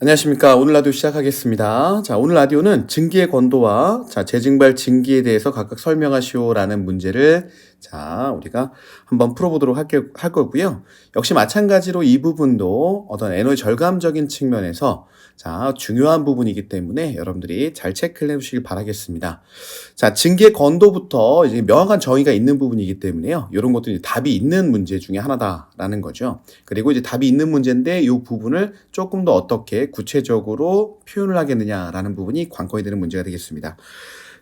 안녕하십니까. 오늘 라디오 시작하겠습니다. 자, 오늘 라디오는 증기의 건도와 재증발 증기에 대해서 각각 설명하시오라는 문제를 우리가 한번 풀어보도록 할 거고요. 역시 마찬가지로 이 부분도 어떤 에너지 절감적인 측면에서 중요한 부분이기 때문에 여러분들이 잘 체크를 해주시길 바라겠습니다. 자, 증기의 건도부터 이제 명확한 정의가 있는 부분이기 때문에요. 이런 것들이 답이 있는 문제 중에 하나다라는 거죠. 그리고 이제 답이 있는 문제인데 이 부분을 조금 더 어떻게 구체적으로 표현을 하겠느냐라는 부분이 관건이 되는 문제가 되겠습니다.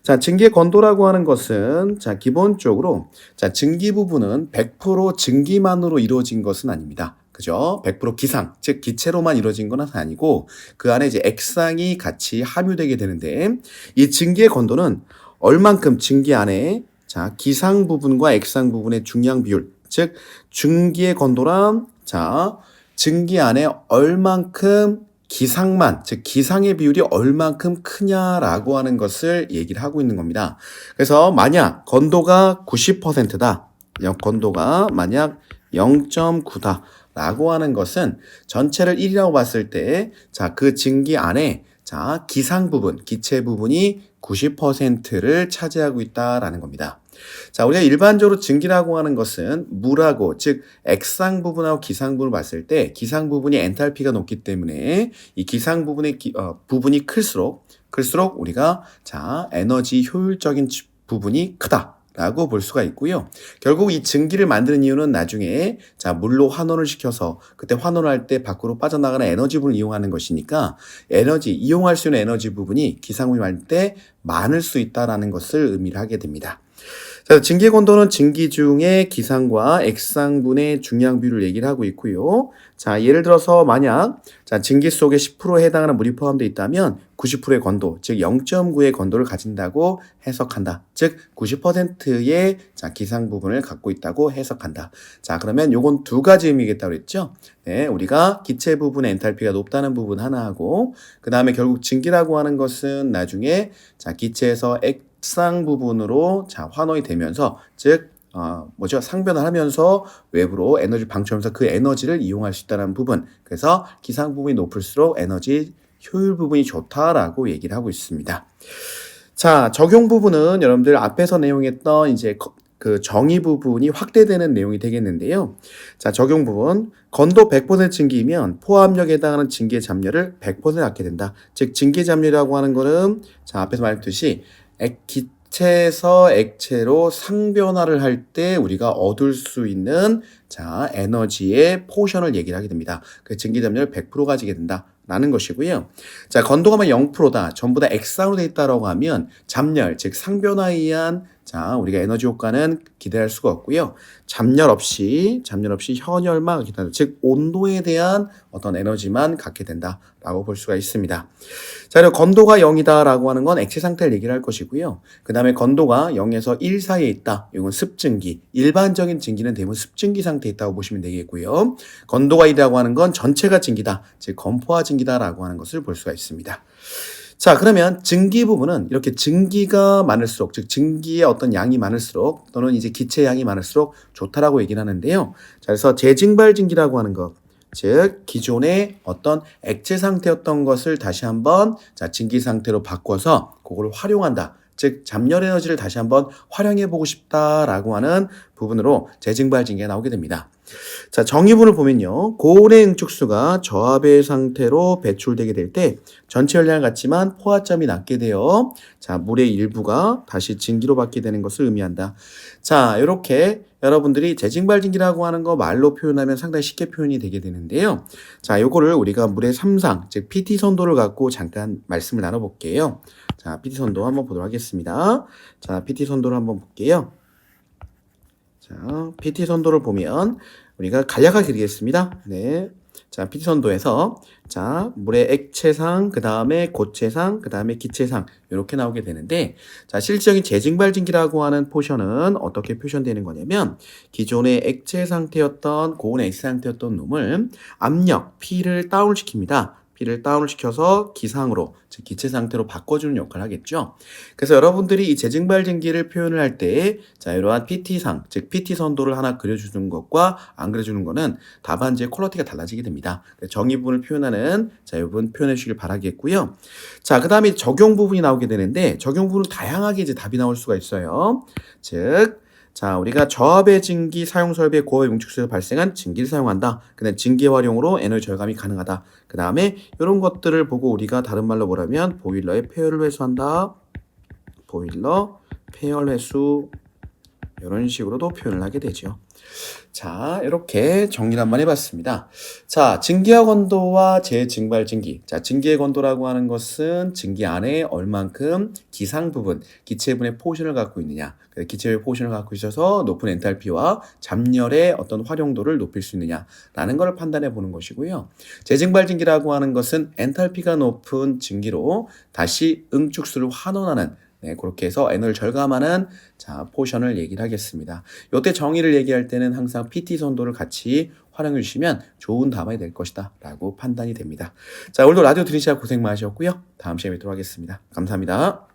자, 증기의 건도라고 하는 것은 기본적으로 증기 부분은 100% 증기만으로 이루어진 것은 아닙니다. 그죠? 100% 기상, 즉 기체로만 이루어진 건 아니고 그 안에 이제 액상이 같이 함유되게 되는데 이 증기의 건도는 얼만큼 증기 안에 기상 부분과 액상 부분의 중량 비율, 즉 증기의 건도란 증기 안에 얼만큼 기상만, 즉 기상의 비율이 얼만큼 크냐라고 하는 것을 얘기를 하고 있는 겁니다. 그래서 만약 건도가 90%다. 건도가 만약 0.9다. 라고 하는 것은 전체를 1이라고 봤을 때 그 증기 안에 기상 부분, 기체 부분이 90%를 차지하고 있다라는 겁니다. 자, 우리가 일반적으로 증기라고 하는 것은 물하고, 즉 액상 부분하고 기상 부분을 봤을 때 기상 부분이 엔탈피가 높기 때문에 이 기상 부분의 부분이 클수록 우리가 에너지 효율적인 부분이 크다. 라고 볼 수가 있고요. 결국 이 증기를 만드는 이유는 나중에 물로 환원을 시켜서 그때 환원을 할 때 밖으로 빠져나가는 에너지 부분을 이용하는 것이니까 이용할 수 있는 에너지 부분이 기상부분이 많을 때 많을 수 있다는 것을 의미를 하게 됩니다. 자, 증기의 건도는 증기 중에 기상과 액상분의 중량 비율을 얘기를 하고 있고요. 자, 예를 들어서 만약 증기 속에 10%에 해당하는 물이 포함되어 있다면 90%의 건도, 즉 0.9의 건도를 가진다고 해석한다. 즉 90%의 기상 부분을 갖고 있다고 해석한다. 자, 그러면 요건 두 가지 의미겠다고 그랬죠? 네, 우리가 기체 부분의 엔탈피가 높다는 부분 하나하고 그 다음에 결국 증기라고 하는 것은 나중에 기체에서 액상 부분으로 환원이 되면서 즉 상변을 하면서 외부로 에너지를 방출하면서 그 에너지를 이용할 수 있다는 부분. 그래서 기상 부분이 높을수록 에너지 효율 부분이 좋다라고 얘기를 하고 있습니다. 자, 적용 부분은 여러분들 앞에서 내용했던 이제 그 정의 부분이 확대되는 내용이 되겠는데요. 자, 적용 부분. 건도 100% 증기이면 포압력에 해당하는 증기의 잡열을 100% 갖게 된다. 즉, 증기 잡열이라고 하는 거는 앞에서 말했듯이 기체에서 액체로 상변화를 할 때 우리가 얻을 수 있는 에너지의 포션을 얘기를 하게 됩니다. 그 증기 잡열을 100% 가지게 된다. 라는 것이고요. 자, 건도가 0%다. 전부 다 액상으로 되어 있다라고 하면 잡열, 즉 상변화에 의한 우리가 에너지 효과는 기대할 수가 없고요. 잡열 없이 현열만 기다려, 즉 온도에 대한 어떤 에너지만 갖게 된다라고 볼 수가 있습니다. 자, 그리고 건도가 0이다라고 하는 건 액체 상태를 얘기를 할 것이고요. 그 다음에 건도가 0에서 1 사이에 있다. 이건 습증기. 일반적인 증기는 대부분 습증기 상태에 있다고 보시면 되겠고요. 건도가 1이라고 하는 건 전체가 증기다. 즉 건포화 증기다라고 하는 것을 볼 수가 있습니다. 자, 그러면 증기 부분은 이렇게 증기가 많을수록, 즉 증기의 어떤 양이 많을수록 또는 이제 기체 양이 많을수록 좋다라고 얘기를 하는데요. 자, 그래서 재증발 증기라고 하는 것, 즉 기존의 어떤 액체 상태였던 것을 다시 한번 증기 상태로 바꿔서 그걸 활용한다. 즉 잡열 에너지를 다시 한번 활용해보고 싶다라고 하는 부분으로 재증발 증기가 나오게 됩니다. 자, 정의분을 보면요. 고온의 응축수가 저하배 상태로 배출되게 될 때 전체 열량을 갖지만 포화점이 낮게 되어 물의 일부가 다시 증기로 받게 되는 것을 의미한다. 자, 이렇게 여러분들이 재증발 증기라고 하는 거 말로 표현하면 상당히 쉽게 표현이 되게 되는데요. 자, 요거를 우리가 물의 3상, 즉 PT 선도를 갖고 잠깐 말씀을 나눠볼게요. 자, PT 선도 한번 보도록 하겠습니다. 자, PT 선도를 한번 볼게요. 자, PT 선도를 보면 우리가 간략하게 그리겠습니다. 네. 자, PT 선도에서 물의 액체상, 그 다음에 고체상, 그 다음에 기체상 이렇게 나오게 되는데 실질적인 재증발 증기라고 하는 포션은 어떻게 표현되는 거냐면 기존의 액체 상태였던 고온의 액체 상태였던 놈을 압력 P를 다운시킵니다. P를 다운을 시켜서 기상으로, 즉 기체 상태로 바꿔주는 역할을 하겠죠. 그래서 여러분들이 이 재증발 증기를 표현을 할 때, 자, 이러한 PT상, 즉 PT 선도를 하나 그려주는 것과 안 그려주는 거는 답안지의 퀄리티가 달라지게 됩니다. 정의 부분을 표현하는, 자, 이 부분 표현해 주시길 바라겠고요. 자, 그 다음에 적용 부분이 나오게 되는데, 적용 부분은 다양하게 이제 답이 나올 수가 있어요. 즉, 자, 우리가 저압의 증기 사용 설비의 고압의 응축수에서 발생한 증기를 사용한다. 그다음 증기 활용으로 에너지 절감이 가능하다. 그 다음에 이런 것들을 보고 우리가 다른 말로 뭐라면 보일러의 폐열을 회수한다. 보일러 폐열 회수, 이런 식으로도 표현을 하게 되죠. 자, 이렇게 정리를 한번 해봤습니다. 자, 증기와 건도와 재증발 증기. 자, 증기의 건도라고 하는 것은 증기 안에 얼만큼 기상 부분, 기체분의 포션을 갖고 있느냐. 기체의 포션을 갖고 있어서 높은 엔탈피와 잠열의 어떤 활용도를 높일 수 있느냐라는 것을 판단해 보는 것이고요. 재증발 증기라고 하는 것은 엔탈피가 높은 증기로 다시 응축수를 환원하는, 네, 그렇게 해서 에너지를 절감하는, 자, 포션을 얘기를 하겠습니다. 이때 정의를 얘기할 때는 항상 PT 선도를 같이 활용해 주시면 좋은 답안이 될 것이다 라고 판단이 됩니다. 자, 오늘도 라디오 들으시느라 고생 많으셨고요. 다음 시간에 뵙도록 하겠습니다. 감사합니다.